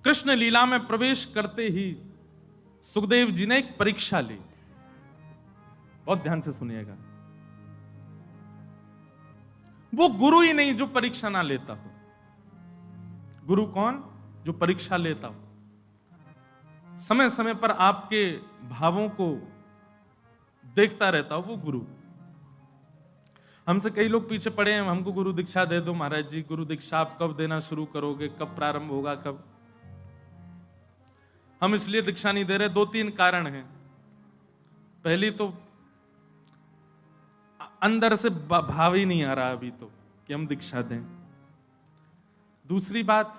कृष्ण लीला में प्रवेश करते ही सुखदेव जी ने एक परीक्षा ली। बहुत ध्यान से सुनिएगा। वो गुरु ही नहीं जो परीक्षा ना लेता हो। गुरु कौन? जो परीक्षा लेता हो, समय समय पर आपके भावों को देखता रहता हो, वो गुरु। हमसे कई लोग पीछे पड़े हैं, हमको गुरु दीक्षा दे दो महाराज जी, गुरु दीक्षा आप कब देना शुरू करोगे, कब प्रारंभ होगा, कब? हम इसलिए दीक्षा नहीं दे रहे, 2-3 कारण हैं। पहली तो अंदर से भाव ही नहीं आ रहा अभी तो कि हम दीक्षा दें। दूसरी बात,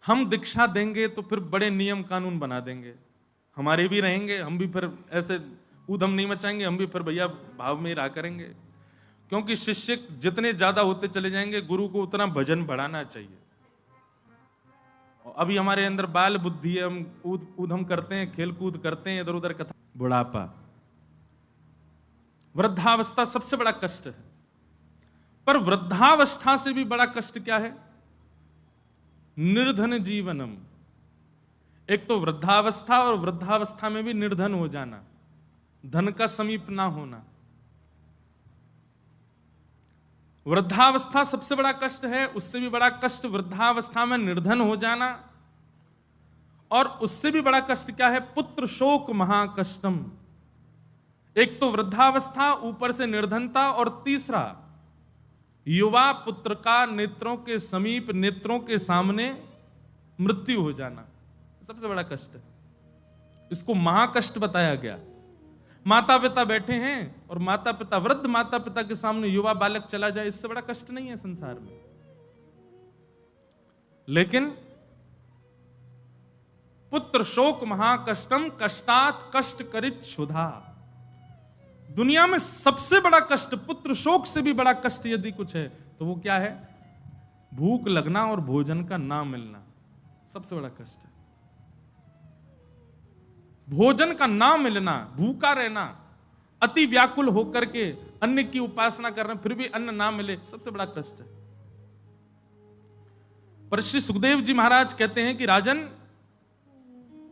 हम दीक्षा देंगे तो फिर बड़े नियम कानून बना देंगे, हमारे भी रहेंगे, हम भी फिर ऐसे ऊधम नहीं मचाएंगे, हम भी फिर भैया भाव में ही रहा करेंगे। क्योंकि शिष्य जितने ज्यादा होते चले जाएंगे, गुरु को उतना भजन बढ़ाना चाहिए। अभी हमारे अंदर बाल बुद्धि है, हम ऊधम करते हैं, खेल कूद करते हैं, इधर उधर कथा। बुढ़ापा, वृद्धावस्था सबसे बड़ा कष्ट है। पर वृद्धावस्था से भी बड़ा कष्ट क्या है? निर्धन जीवनम। एक तो वृद्धावस्था, और वृद्धावस्था में भी निर्धन हो जाना, धन का समीप ना होना। वृद्धावस्था सबसे बड़ा कष्ट है, उससे भी बड़ा कष्ट वृद्धावस्था में निर्धन हो जाना। और उससे भी बड़ा कष्ट क्या है? पुत्र शोक महाकष्टम। एक तो वृद्धावस्था, ऊपर से निर्धनता, और तीसरा युवा पुत्र का नेत्रों के समीप, नेत्रों के सामने मृत्यु हो जाना, सबसे बड़ा कष्ट है। इसको महाकष्ट बताया गया। माता पिता बैठे हैं और माता पिता, वृद्ध माता पिता के सामने युवा बालक चला जाए, इससे बड़ा कष्ट नहीं है संसार में। लेकिन पुत्र शोक महाकष्टम कष्टात कष्ट करित क्षुधा। दुनिया में सबसे बड़ा कष्ट, पुत्र शोक से भी बड़ा कष्ट यदि कुछ है तो वो क्या है? भूख लगना और भोजन का ना मिलना, सबसे बड़ा कष्ट है। भोजन का ना मिलना, भूखा रहना, अति व्याकुल होकर के अन्न की उपासना करना, फिर भी अन्न ना मिले, सबसे बड़ा कष्ट है। पर श्री सुखदेव जी महाराज कहते हैं कि राजन,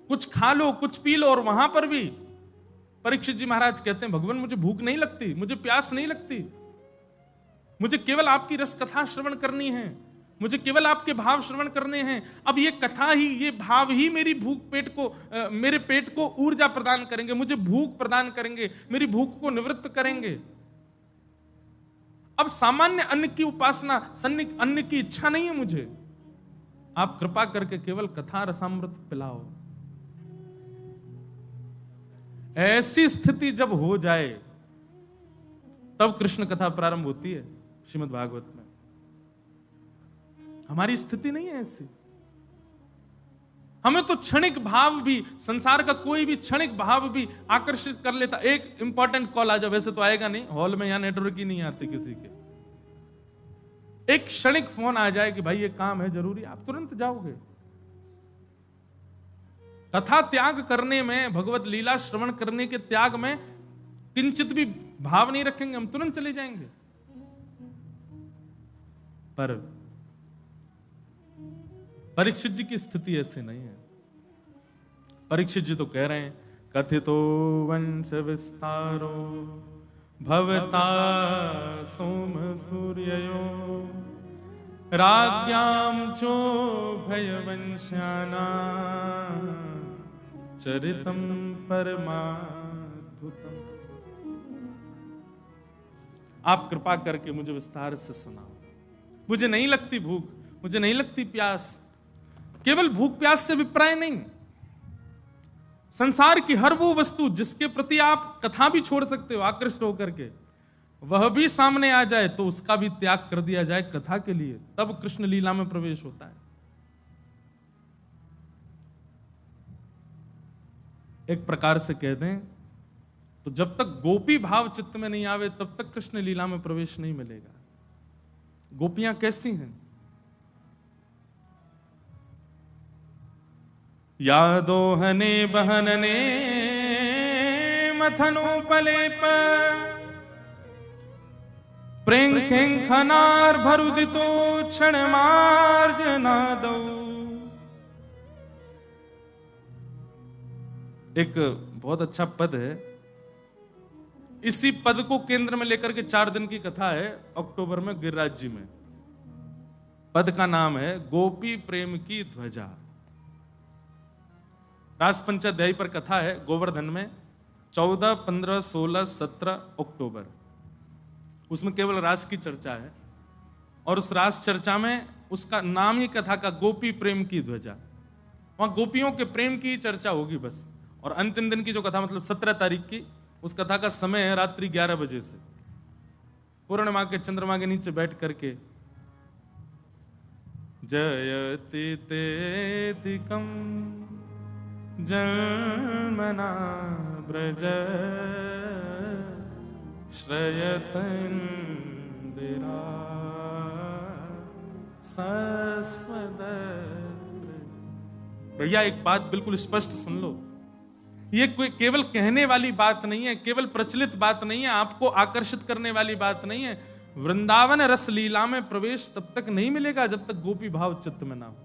कुछ खा लो, कुछ पी लो, और वहां पर भी परीक्षित जी महाराज कहते हैं, भगवान मुझे भूख नहीं लगती, मुझे प्यास नहीं लगती, मुझे केवल आपकी रस कथा श्रवण करनी है, मुझे केवल आपके भाव श्रवण करने हैं। अब ये कथा ही, ये भाव ही मेरी भूख पेट को, मेरे पेट को ऊर्जा प्रदान करेंगे, मुझे भूख प्रदान करेंगे, मेरी भूख को निवृत्त करेंगे। अब सामान्य अन्न की उपासना, अन्न की इच्छा नहीं है मुझे, आप कृपा करके केवल कथा रसामृत पिलाओ। ऐसी स्थिति जब हो जाए तब कृष्ण कथा प्रारंभ होती है श्रीमद् भागवत में। हमारी स्थिति नहीं है ऐसी। हमें तो क्षणिक भाव भी, संसार का कोई भी क्षणिक भाव भी आकर्षित कर लेता। एक इंपॉर्टेंट कॉल आ जाए, वैसे तो आएगा नहीं, हॉल में यहां नेटवर्क ही नहीं आते किसी के। एक क्षणिक फोन आ जाए कि भाई ये काम है जरूरी, आप तुरंत जाओगे। कथा त्याग करने में, भगवत लीला श्रवण करने के त्याग में किंचित भी भाव नहीं रखेंगे, हम तुरंत चले जाएंगे। पर परीक्षित जी की स्थिति ऐसी नहीं है। परीक्षित जी तो कह रहे हैं, कथितो वंश विस्तारो भवता सोम सूर्ययो राज्ञां चो भयवंश्याना चरितम परमाद्भुतम। आप कृपा करके मुझे विस्तार से सुनाओ। मुझे नहीं लगती भूख, मुझे नहीं लगती प्यास। केवल भूख प्यास से विप्राय नहीं, संसार की हर वो वस्तु जिसके प्रति आप कथा भी छोड़ सकते हो आकृष्ट होकर के, वह भी सामने आ जाए तो उसका भी त्याग कर दिया जाए कथा के लिए, तब कृष्ण लीला में प्रवेश होता है। एक प्रकार से कह दें तो जब तक गोपी भाव चित्त में नहीं आवे तब तक कृष्ण लीला में प्रवेश नहीं मिलेगा। गोपियां कैसी हैं? यादोहने बहनने मथनोपलेप प्रेंखें खनार भरुदितो क्षण मार्जनादौ एक बहुत अच्छा पद है, इसी पद को केंद्र में लेकर के 4 दिन की कथा है अक्टूबर में गिरिराज जी में। पद का नाम है गोपी प्रेम की ध्वजा। रास पंचाध्यायी पर कथा है गोवर्धन में 14, 15, 16, 17 अक्टूबर। उसमें केवल रास की चर्चा है और उस रास चर्चा में उसका नाम ही कथा का गोपी प्रेम की ध्वजा। वहां गोपियों के प्रेम की चर्चा होगी बस। और अंतिम दिन की जो कथा मतलब 17 तारीख की, उस कथा का समय है रात्रि 11 बजे से। पूर्णिमा के चंद्रमा के नीचे बैठ करके जयति तेतिकम जन्मना ब्रज श्रयतंदिरा सस्वदत्र। भैया एक बात बिल्कुल स्पष्ट सुन लो, ये कोई केवल कहने वाली बात नहीं है, केवल प्रचलित बात नहीं है, आपको आकर्षित करने वाली बात नहीं है। वृंदावन रस लीला में प्रवेश तब तक नहीं मिलेगा जब तक गोपी भाव चित्त में ना हो।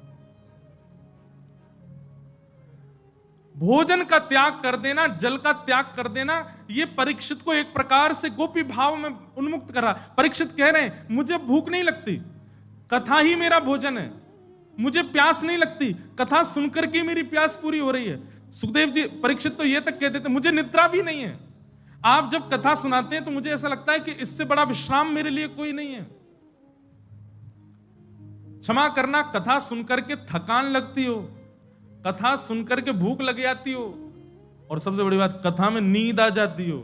भोजन का त्याग कर देना, जल का त्याग कर देना, ये परीक्षित को एक प्रकार से गोपी भाव में उन्मुक्त कर रहा। परीक्षित कह रहे हैं मुझे भूख नहीं लगती, कथा ही मेरा भोजन है। मुझे प्यास नहीं लगती, कथा सुनकर के मेरी प्यास पूरी हो रही है। सुखदेव जी, परीक्षित तो ये तक कह देते मुझे निद्रा भी नहीं है। आप जब कथा सुनाते हैं तो मुझे ऐसा लगता है कि इससे बड़ा विश्राम मेरे लिए कोई नहीं है। क्षमा करना, कथा सुनकर के थकान लगती हो, कथा सुनकर के भूख लग जाती हो, और सबसे बड़ी बात कथा में नींद आ जाती हो,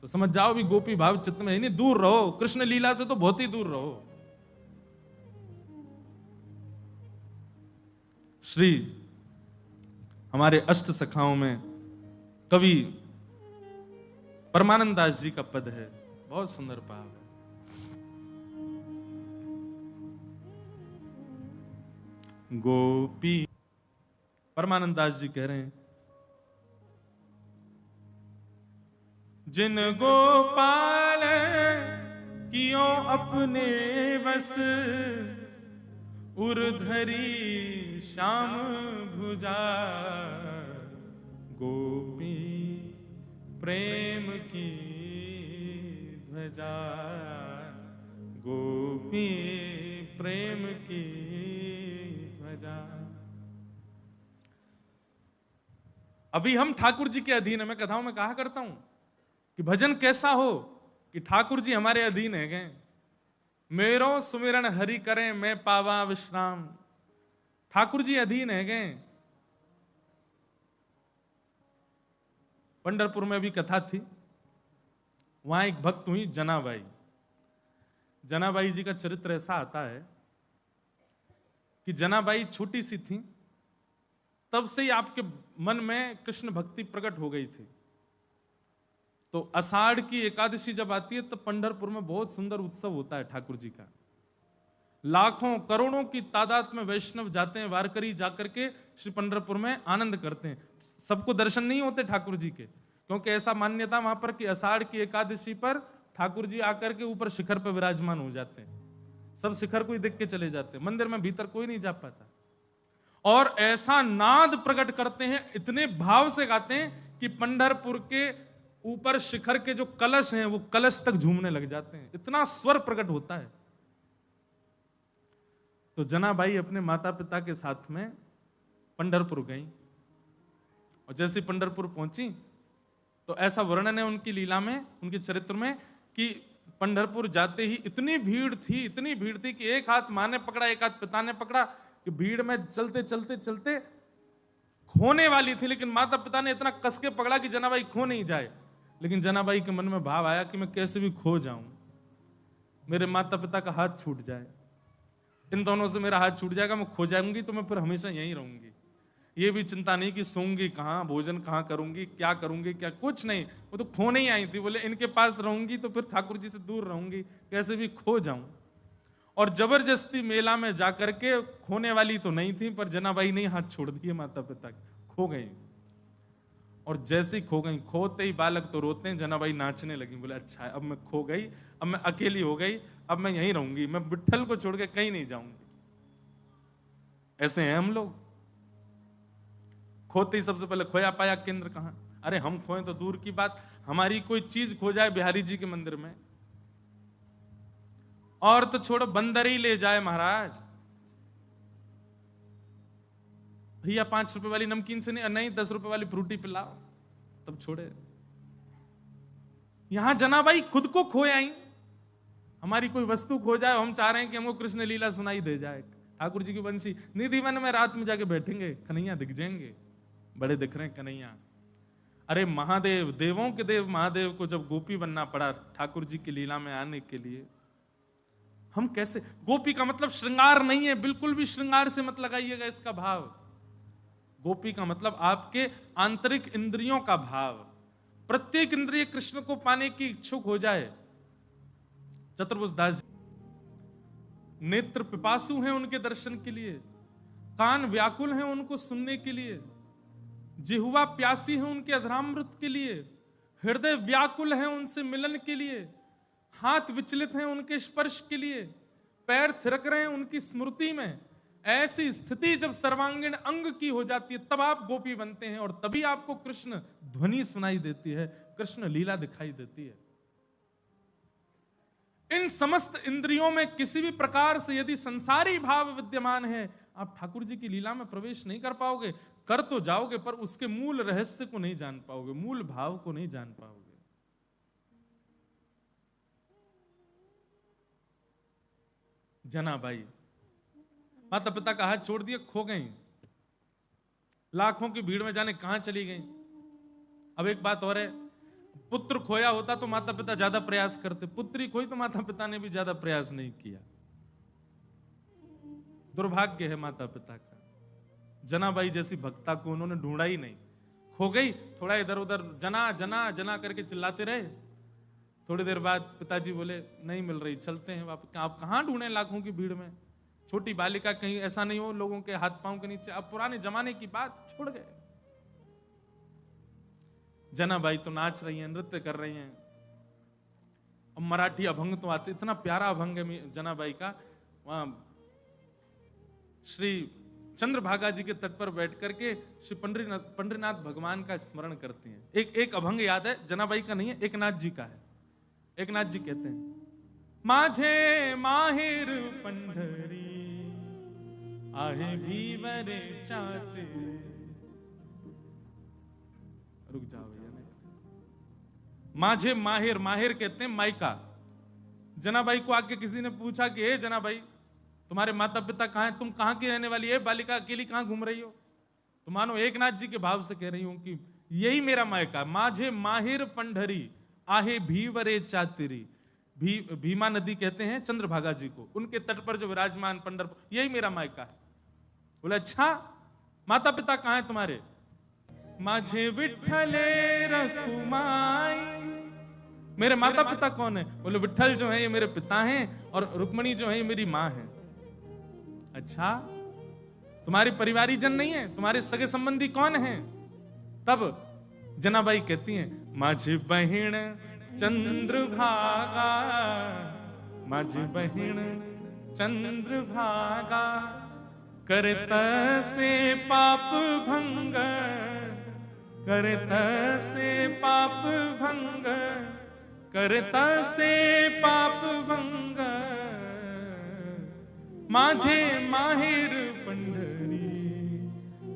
तो समझ जाओ भी गोपी भाव चित्त में ही नहीं। दूर रहो, कृष्ण लीला से तो बहुत ही दूर रहो। श्री हमारे अष्ट सखाओं में कवि परमानंद दास जी का पद है, बहुत सुंदर भाव है। गोपी, परमानंद दास जी कह रहे हैं, जिन गोपाल कियो अपने बस उर्धरी श्याम भुजा, गोपी प्रेम की ध्वजा, गोपी प्रेम की ध्वजा। अभी हम ठाकुर जी के अधीन है। मैं कथाओं में कहा करता हूं कि भजन कैसा हो कि ठाकुर जी हमारे अधीन है गए। मेरो सुमिरन हरि करें मैं पावा विश्राम। ठाकुर जी अधीन है गए। पंढरपुर में भी कथा थी, वहां एक भक्त हुई जनाबाई। जनाबाई जी का चरित्र ऐसा आता है कि जनाबाई छोटी सी थी, तब से ही आपके मन में कृष्ण भक्ति प्रकट हो गई थी। तो आषाढ़ की एकादशी जब आती है तब पंढरपुर में बहुत सुंदर उत्सव होता है ठाकुर जी का। लाखों करोड़ों की तादाद में वैष्णव जाते हैं, वारकरी जाकर के श्री पंढरपुर में आनंद करते हैं। सबको दर्शन नहीं होते ठाकुर जी के, क्योंकि ऐसा मान्यता वहां पर कि आषाढ़ की एकादशी पर ठाकुर जी आकर के ऊपर शिखर पर विराजमान हो जाते हैं। सब शिखर को ही देख के चले जाते हैं, मंदिर में भीतर कोई नहीं जा पाता। और ऐसा नाद प्रकट करते हैं, इतने भाव से गाते हैं कि पंढरपुर के ऊपर शिखर के जो कलश हैं वो कलश तक झूमने लग जाते हैं, इतना स्वर प्रकट होता है। तो जनाबाई अपने माता पिता के साथ में पंढरपुर गई, और जैसे पंढरपुर पहुंची तो ऐसा वर्णन है उनकी लीला में, उनके चरित्र में, कि पंढरपुर जाते ही इतनी भीड़ थी कि एक हाथ माँ ने पकड़ा, एक हाथ पिता ने पकड़ा, कि भीड़ में चलते चलते चलते खोने वाली थी, लेकिन माता पिता ने इतना कस के पकड़ा कि जनाबाई खो नहीं जाए। लेकिन जनाबाई के मन में भाव आया कि मैं कैसे भी खो जाऊं, मेरे माता पिता का हाथ छूट जाए, इन दोनों से मेरा हाथ छूट जाएगा, मैं खो जाऊंगी तो मैं फिर हमेशा यहीं रहूंगी। ये भी चिंता नहीं कि सोऊंगी कहाँ, भोजन कहाँ करूंगी, क्या करूंगी, क्या कुछ नहीं, वो तो खोने ही आई थी। बोले इनके पास रहूंगी तो फिर ठाकुर जी से दूर रहूंगी, कैसे भी खो जाऊं। और जबरदस्ती मेला में जाकर के, खोने वाली तो नहीं थी, पर जनाबाई ने हाथ छोड़ दिए माता पिता, खो गई। और जैसे ही खो गई, खोते ही बालक तो रोते हैं, जनाबाई नाचने लगी। बोले अच्छा है, अब मैं खो गई, अब मैं अकेली हो गई, अब मैं यहीं रहूंगी, मैं विट्ठल को छोड़ के कहीं नहीं जाऊंगी। ऐसे हैं हम लोग, खोते ही सबसे पहले खोया पाया केंद्र कहां? अरे हम खोए तो दूर की बात, हमारी कोई चीज खो जाए बिहारी जी के मंदिर में, और तो छोड़ो बंदर ही ले जाए महाराज, भैया 5 रुपए वाली नमकीन से नहीं 10 रुपए वाली फ्रूटी पिलाओ, तब छोड़े। यहां जनाबाई खुद को खोए आई, हमारी कोई वस्तु खो जाए, हम चाह रहे हैं कि हमको कृष्ण लीला सुनाई दे जाए, ठाकुर जी की बंसी निधि वन में रात में जाके बैठेंगे, कन्हैया दिख जाएंगे, बड़े दिख रहे हैं कन्हैया। अरे महादेव, देवों के देव महादेव को जब गोपी बनना पड़ा ठाकुर जी की लीला में आने के लिए, हम कैसे? गोपी का मतलब श्रृंगार नहीं है, बिल्कुल भी श्रृंगार से मत लगाइएगा इसका भाव। गोपी का मतलब आपके आंतरिक इंद्रियों का भाव, प्रत्येक इंद्रिय कृष्ण को पाने की इच्छुक हो जाए। चतुर्भुज दास जी नेत्र पिपासु हैं उनके दर्शन के लिए, कान व्याकुल हैं उनको सुनने के लिए, जिह्वा प्यासी है उनके अधरामृत के लिए, हृदय व्याकुल है उनसे मिलन के लिए, हाथ विचलित हैं उनके स्पर्श के लिए, पैर थिरक रहे हैं उनकी स्मृति में। ऐसी स्थिति जब सर्वांगीण अंग की हो जाती है तब आप गोपी बनते हैं, और तभी आपको कृष्ण ध्वनि सुनाई देती है, कृष्ण लीला दिखाई देती है। इन समस्त इंद्रियों में किसी भी प्रकार से यदि संसारी भाव विद्यमान है, आप ठाकुर जी की लीला में प्रवेश नहीं कर पाओगे। कर तो जाओगे पर उसके मूल रहस्य को नहीं जान पाओगे, मूल भाव को नहीं जान पाओगे। जनाबाई माता पिता का हाथ छोड़ दिया, खो गई, लाखों की भीड़ में जाने कहां चली गई। अब एक बात और है, पुत्र खोया होता तो माता पिता ज्यादा प्रयास करते, पुत्री खोई तो माता पिता ने भी ज्यादा प्रयास नहीं किया। दुर्भाग्य है माता पिता का। जनाबाई जैसी भक्ता को उन्होंने ढूंढा ही नहीं, खो गई, थोड़ा इधर उधर जना जना जना करके चिल्लाते रहे। थोड़ी देर बाद पिताजी बोले नहीं मिल रही, चलते हैं वापस। आप कहां ढूंढे लाखों की भीड़ में? छोटी बालिका, कहीं ऐसा नहीं हो लोगों के हाथ पांव के नीचे। अब पुराने जमाने की बात छोड़ गए। जनाबाई तो नाच रही हैं, नृत्य कर रही हैं। अब मराठी अभंग तो आते, इतना प्यारा अभंग है जनाबाई का। वहां श्री चंद्रभागा जी के तट पर बैठ करके श्री पंडरीनाथ भगवान का स्मरण करती हैं। एक अभंग याद है, जनाबाई का नहीं है, एकनाथ जी का है। एकनाथ जी कहते हैं, माझे माहिर पंढरी आहे भीवरे चाटे। रुक जाओ भैया, माझे माहिर, माहिर कहते हैं माइका। जनाबाई को आके किसी ने पूछा कि हे जनाबाई, तुम्हारे माता पिता कहां हैं, तुम कहां की रहने वाली है, बालिका अकेली कहां घूम रही हो? तो मानो एकनाथ जी के भाव से कह रही हूं कि यही मेरा मायका। माझे माहिर पंढरी आहे भीवरे चातिरी। भीमा नदी कहते हैं चंद्रभागा जी को, उनके तट पर जो विराजमान पंढरपुर, यही मेरा मायका है। बोले अच्छा, माता पिता कहां हैं तुम्हारे? माझे विठ्ठले रखुमाई। मेरे माता पिता कौन है? बोले विठ्ठल जो है ये मेरे पिता हैं, और रुक्मणी जो है ये मेरी मां है। अच्छा, तुम्हारे परिवारी जन नहीं है, तुम्हारे सगे संबंधी कौन है? तब जनाबाई कहती हैं, माझी बहिण चंद्रभागा, माझी बहिण चंद्रभागा, करत से पाप भंग, करत से पाप भंग, करत से पाप भंग, माझे माहिर पंढरी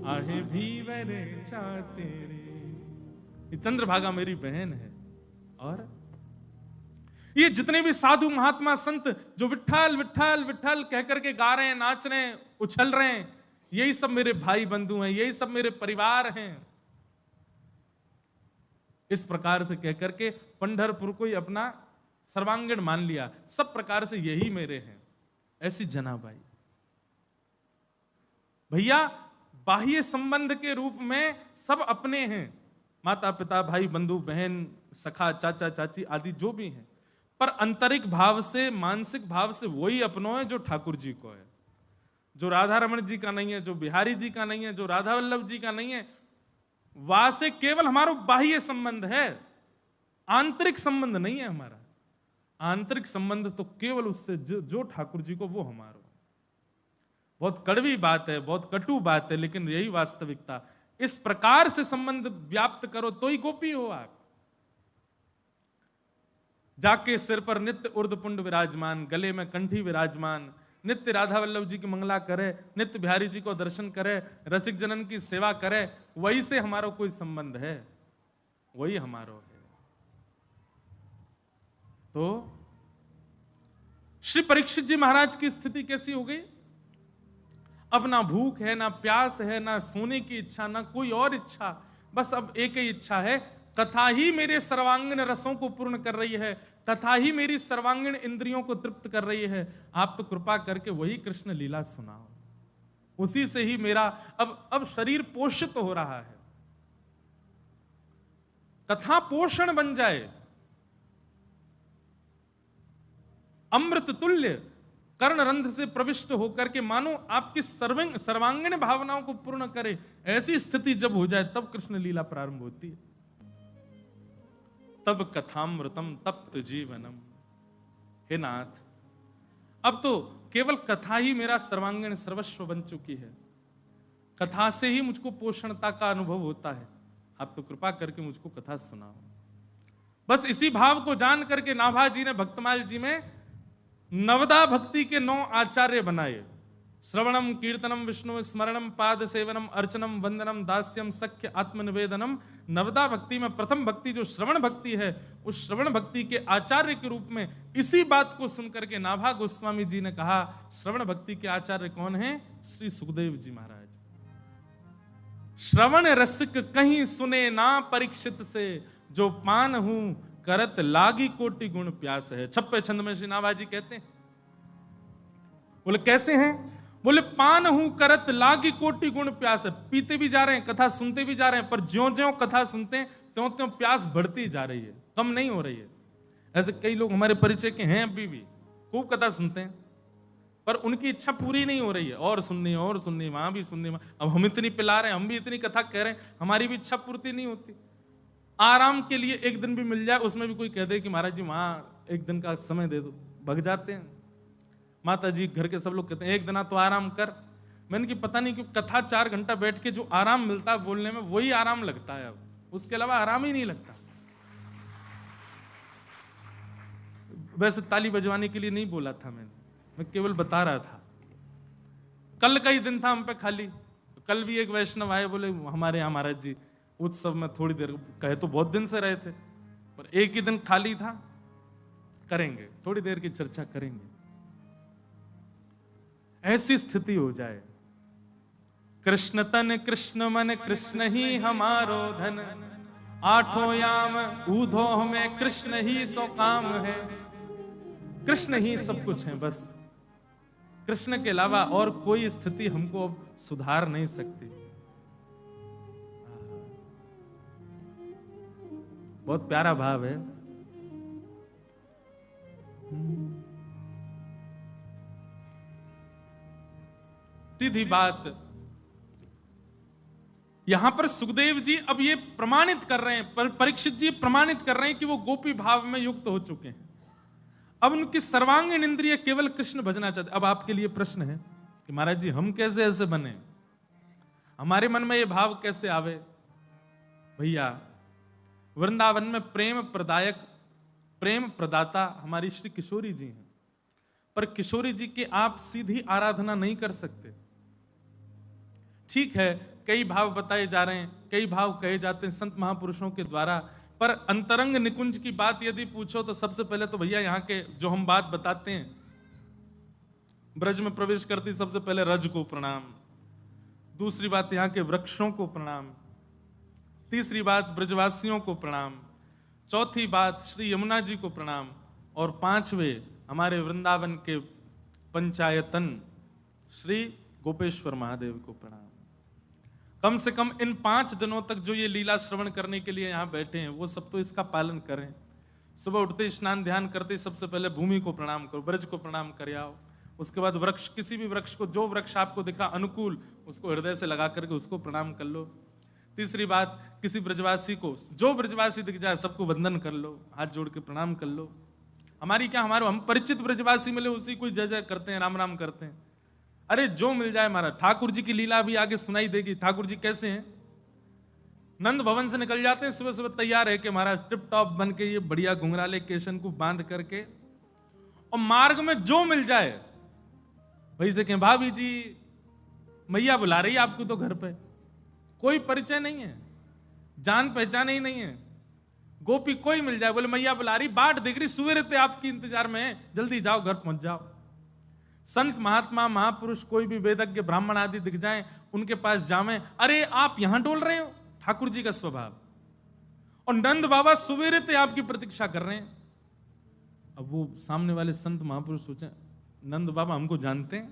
आहे भीवरे चातेरे। ये चंद्रभागा मेरी बहन है। और ये जितने भी साधु महात्मा संत जो विठ्ठल विठ्ठल विठ्ठल कह करके गा रहे हैं, नाच रहे हैं, उछल रहे हैं, यही सब मेरे भाई बंधु हैं, यही सब मेरे परिवार हैं। इस प्रकार से कह करके पंढरपुर को ही अपना सर्वांगीण मान लिया, सब प्रकार से यही मेरे हैं। ऐसी जनाबाई। भैया बाह्य संबंध के रूप में सब अपने हैं, माता पिता भाई बंधु बहन सखा चाचा चाची आदि जो भी हैं, पर आंतरिक भाव से मानसिक भाव से वही अपनों है जो ठाकुर जी को है, जो राधा रमण जी का नहीं है, जो बिहारी जी का नहीं है, जो राधा वल्लभ जी का नहीं है। वहां से केवल हमारा बाह्य संबंध है, आंतरिक संबंध नहीं है हमारा। आंतरिक संबंध तो केवल उससे जो ठाकुर जी को, वो हमारा। बहुत कड़वी बात है, बहुत कटु बात है, लेकिन यही वास्तविकता। इस प्रकार से संबंध व्याप्त करो तो ही गोपी हो आप। जाके सिर पर नित्य उर्ध्वपुंड विराजमान, गले में कंठी विराजमान, नित्य राधा वल्लभ जी की मंगला करे, नित्य बिहारी जी को दर्शन करे, रसिक जनन की सेवा करे, वही से हमारा कोई संबंध है, वही हमारो है। तो श्री परीक्षित जी महाराज की स्थिति कैसी हो गई? अब ना भूख है, ना प्यास है, ना सोने की इच्छा, ना कोई और इच्छा, बस अब एक ही इच्छा है, कथा ही मेरे सर्वांगीण रसों को पूर्ण कर रही है, कथा ही मेरी सर्वांगीण इंद्रियों को तृप्त कर रही है। आप तो कृपा करके वही कृष्ण लीला सुनाओ, उसी से ही मेरा अब शरीर पोषित हो रहा है, कथा पोषण बन जाए, अमृत तुल्य कर्ण रंध्र से प्रविष्ट होकर के मानो आपकी सर्वांगीण भावनाओं को पूर्ण करे। ऐसी स्थिति जब हो जाए तब कृष्ण लीला प्रारंभ होती है। तब कथामृतम तप्त जीवनम। हे नाथ, अब तो केवल कथा ही मेरा सर्वांगीण सर्वस्व बन चुकी है, कथा से ही मुझको पोषणता का अनुभव होता है। आप तो कृपा करके मुझको कथा सुनाओ। बस इसी भाव को जान करके नाभा जी ने भक्तमाल जी में नवदा भक्ति के 9 आचार्य बनाए। श्रवणम कीर्तनम विष्णु स्मरणम पाद सेवनम अर्चनम वंदनम दास्यम सख्य आत्मनिवेदनम। नवदा भक्ति में प्रथम भक्ति जो श्रवण भक्ति है, उस श्रवण भक्ति के आचार्य के रूप में इसी बात को सुनकर के नाभा गोस्वामी जी ने कहा, श्रवण भक्ति के आचार्य कौन है? श्री सुखदेव जी महाराज। श्रवण रसिक कहीं सुने ना परीक्षित से, जो पान हूं करत लागी कोटि गुण प्यास है। 6वें छंद में श्री नाभा जी कहते हैं, बोले कैसे हैं? बोले पान हूं करत लागी कोटि गुण प्यास है। पीते भी जा रहे हैं, कथा सुनते भी जा रहे हैं, पर ज्यों ज्यों कथा सुनते हैं त्यों त्यों प्यास बढ़ती जा रही है, कम नहीं हो रही है। ऐसे कई लोग हमारे परिचय के हैं, अभी भी खूब कथा सुनते हैं, पर उनकी इच्छा पूरी नहीं हो रही है, और सुननी और सुननी, वहां भी सुननी। अब हम इतनी पिला रहे हैं, हम भी इतनी कथा कह रहे हैं, हमारी भी इच्छा पूर्ति नहीं होती। आराम के लिए एक दिन भी मिल जाए, उसमें भी कोई कह दे कि महाराज जी वहां एक दिन का समय दे दो, भग जाते हैं। माता जी घर के सब लोग कहते हैं एक दिन तो आराम कर। मैंने कि पता नहीं क्यों कथा 4 घंटा बैठ के जो आराम मिलता है बोलने में, वही आराम लगता है, अब उसके अलावा आराम ही नहीं लगता। वैसे ताली बजवाने के लिए नहीं बोला था मैं केवल बता रहा था। कल का ही दिन था हम पे खाली, कल भी एक वैष्णव आए, बोले हमारे यहाँ महाराज जी उत्सव में थोड़ी देर, कहे तो बहुत दिन से रहे थे, पर एक ही दिन खाली था, करेंगे थोड़ी देर की चर्चा करेंगे। ऐसी स्थिति हो जाए, कृष्ण तन कृष्ण मन कृष्ण ही हमारो धन, आठों याम ऊधो में कृष्ण ही सो काम है। कृष्ण ही सब कुछ है, बस कृष्ण के अलावा और कोई स्थिति हमको अब सुधार नहीं सकती। बहुत प्यारा भाव है। सीधी बात, यहां पर सुखदेव जी अब ये प्रमाणित कर रहे हैं, परीक्षित जी प्रमाणित कर रहे हैं कि वो गोपी भाव में युक्त हो चुके हैं। अब उनकी सर्वांगीण इंद्रिय केवल कृष्ण भजना चाहते। अब आपके लिए प्रश्न है कि महाराज जी हम कैसे ऐसे बने, हमारे मन में ये भाव कैसे आवे? भैया वृंदावन में प्रेम प्रदायक, प्रेम प्रदाता हमारी श्री किशोरी जी हैं, पर किशोरी जी की आप सीधी आराधना नहीं कर सकते। ठीक है, कई भाव बताए जा रहे हैं, कई भाव कहे जाते हैं संत महापुरुषों के द्वारा, पर अंतरंग निकुंज की बात यदि पूछो तो सबसे पहले तो भैया यहाँ के जो हम बात बताते हैं, ब्रज में प्रवेश करती सबसे पहले रज को प्रणाम, दूसरी बात यहाँ के वृक्षों को प्रणाम, तीसरी बात ब्रजवासियों को प्रणाम, चौथी बात श्री यमुना जी को प्रणाम, और 5वें हमारे वृंदावन के पंचायतन श्री गोपेश्वर महादेव को प्रणाम। कम से कम इन 5 दिनों तक जो ये लीला श्रवण करने के लिए यहाँ बैठे हैं, वो सब तो इसका पालन करें। सुबह उठते स्नान ध्यान करते सबसे पहले भूमि को प्रणाम करो, ब्रज को प्रणाम कर आओ। उसके बाद वृक्ष, किसी भी वृक्ष को, जो वृक्ष आपको दिखा अनुकूल, उसको हृदय से लगा करके उसको प्रणाम कर लो। तीसरी बात, किसी ब्रजवासी को, जो ब्रजवासी दिख जाए सबको वंदन कर लो, हाथ जोड़ के प्रणाम कर लो। हमारी क्या, हमारे हम परिचित ब्रजवासी मिले उसी को जय जय करते हैं, राम राम करते हैं। अरे जो मिल जाए महाराज, ठाकुर जी की लीला भी आगे सुनाई देगी। ठाकुर जी कैसे हैं? नंद भवन से निकल जाते हैं सुबह सुबह तैयार है कि महाराज टिप टॉप बन के, ये बढ़िया घुंघराले केशन को बांध करके, और मार्ग में जो मिल जाए वही से कहें भाभी जी मैया बुला रही है आपको तो घर पे, कोई परिचय नहीं है, जान पहचान ही नहीं है, गोपी कोई मिल जाए बोले मैया बुला रही, बाट दिख रही, सवेरे ते आपकी इंतजार में है, जल्दी जाओ घर पहुंच जाओ। संत महात्मा महापुरुष कोई भी वेदज्ञ ब्राह्मण आदि दिख जाएं, उनके पास जावें, अरे आप यहां डोल रहे हो, ठाकुर जी का स्वभाव। और नंद बाबा सवेरे ते आपकी प्रतीक्षा कर रहे हैं। अब वो सामने वाले संत महापुरुष सोचे नंद बाबा हमको जानते हैं,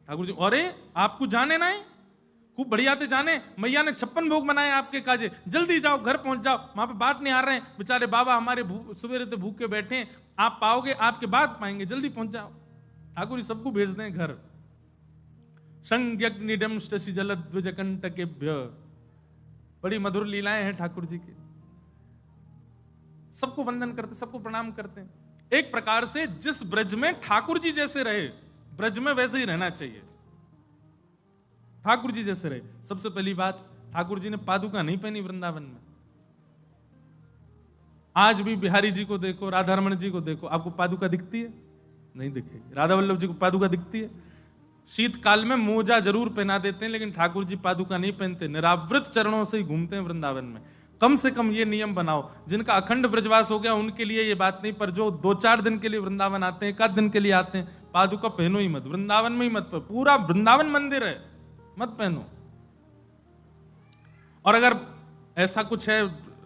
ठाकुर जी अरे आपको जाने ना है, खूब बढ़िया थे जाने, मैया ने 56 भोग बनाए आपके काजे, जल्दी जाओ घर पहुंच जाओ, वहां पे बाट नहीं आ रहे हैं बेचारे बाबा हमारे सवेरे से भूखे बैठे हैं, आप पाओगे आपके बाद पाएंगे, जल्दी पहुंच जाओ। ठाकुर जी सबको भेज दें घर। संज्ञनिडम शशि जलद्विजकंटकेभ्य, बड़ी मधुर लीलाएं हैं ठाकुर जी की। सबको वंदन करते, सबको प्रणाम करते हैं। एक प्रकार से जिस ब्रज में ठाकुर जी जैसे रहे, ब्रज में वैसे ही रहना चाहिए, ठाकुर जी जैसे रहे। सबसे पहली बात, ठाकुर जी ने पादुका नहीं पहनी वृंदावन में। आज भी बिहारी जी को देखो, राधा रमण जी को देखो, आपको पादुका दिखती है? नहीं दिखेगी। राधा वल्लभ जी को पादुका दिखती है? शीतकाल में मोजा जरूर पहना देते हैं, लेकिन ठाकुर जी पादुका नहीं पहनते, निरावृत चरणों से ही घूमते हैं वृंदावन में। कम से कम ये नियम बनाओ, जिनका अखंड ब्रजवास हो गया उनके लिए ये बात नहीं, पर जो 2-4 दिन के लिए वृंदावन आते हैं, 1 दिन के लिए आते हैं, पादुका पहनो ही मत, वृंदावन में ही मत पहनो, पूरा वृंदावन मंदिर है, मत पहनो। और अगर ऐसा कुछ है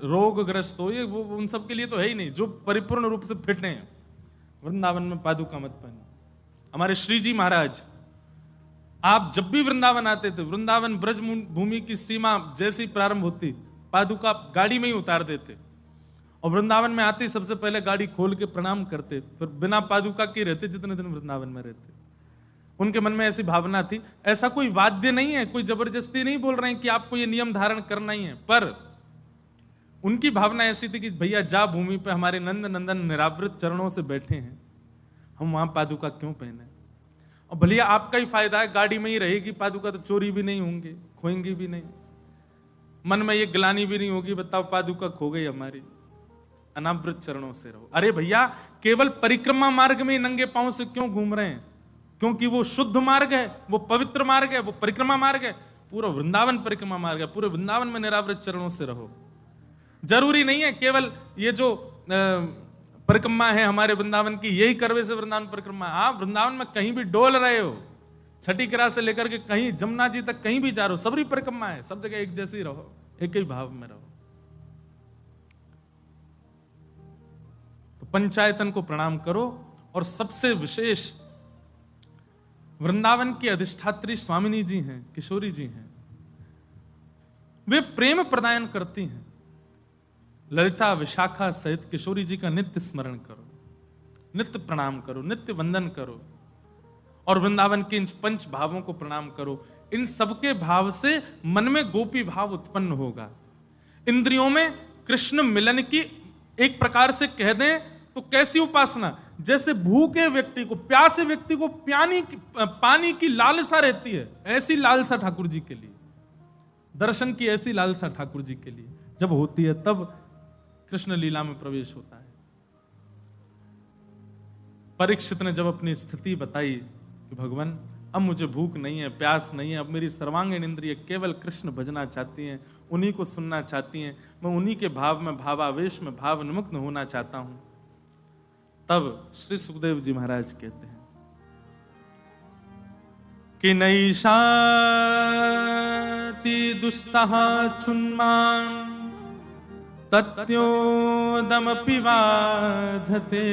रोगग्रस्त हो, ये वो उन सब के लिए तो है ही नहीं, जो परिपूर्ण रूप से फिट हैं, वृंदावन में पादुका मत पहनो। हमारे श्री जी महाराज, आप जब भी वृंदावन आते थे, वृंदावन ब्रज भूमि की सीमा जैसी प्रारंभ होती, पादुका गाड़ी में ही उतार देते, और वृंदावन में आते ही सबसे पहले गाड़ी खोल के प्रणाम करते, फिर बिना पादुका के रहते जितने दिन वृंदावन में रहते। उनके मन में ऐसी भावना थी। ऐसा कोई वाद्य नहीं है, कोई जबरदस्ती नहीं बोल रहे हैं कि आपको ये नियम धारण करना ही है, पर उनकी भावना ऐसी थी कि भैया जा भूमि पे हमारे नंद नंदन निरावृत चरणों से बैठे हैं, हम वहां पादुका क्यों पहने। और भलिया आपका ही फायदा है, गाड़ी में ही रहेगी पादुका, तो चोरी भी नहीं होंगे, खोएंगे भी नहीं, मन में ये ग्लानी भी नहीं होगी, बताओ पादुका खो गई हमारी। अनावृत चरणों से रहो। अरे भैया केवल परिक्रमा मार्ग में नंगे पांव से क्यों घूम रहे हैं? क्योंकि वो शुद्ध मार्ग है, वो पवित्र मार्ग है, वो परिक्रमा मार्ग है, पूरा वृंदावन परिक्रमा मार्ग है, पूरे वृंदावन में निरावृत चरणों से रहो। जरूरी नहीं है केवल ये जो परिक्रमा है हमारे वृंदावन की, यही करवे से वृंदावन परिक्रमा। आप वृंदावन में कहीं भी डोल रहे हो, छठी किरा से लेकर के कहीं जमुना जी तक कहीं भी जा रहे हो, सबरी परिक्रमा है, सब जगह एक जैसी रहो, एक ही भाव में रहो। तो पंचायतन को प्रणाम करो, और सबसे विशेष वृंदावन की अधिष्ठात्री स्वामिनी जी हैं, किशोरी जी हैं, वे प्रेम प्रदान करती हैं। ललिता विशाखा सहित किशोरी जी का नित्य स्मरण करो, नित्य प्रणाम करो, नित्य वंदन करो, और वृंदावन के इन 5 भावों को प्रणाम करो। इन सबके भाव से मन में गोपी भाव उत्पन्न होगा। इंद्रियों में कृष्ण मिलन की एक प्रकार से कह दें तो कैसी उपासना, जैसे भूखे व्यक्ति को, प्यासे व्यक्ति को पानी की लालसा रहती है, ऐसी लालसा ठाकुर जी के लिए, दर्शन की ऐसी लालसा ठाकुर जी के लिए जब होती है, तब कृष्ण लीला में प्रवेश होता है। परीक्षित ने जब अपनी स्थिति बताई कि भगवान अब मुझे भूख नहीं है, प्यास नहीं है, अब मेरी सर्वांगीण इंद्रिय केवल कृष्ण भजना चाहती हैं, उन्हीं को सुनना चाहती हैं, मैं उन्हीं के भाव में, भावावेश में भाव निमग्न होना चाहता हूं, तब श्री सुखदेव जी महाराज कहते हैं कि नैषाति दुस्सह छुन्मान तत्योदमपि बाधते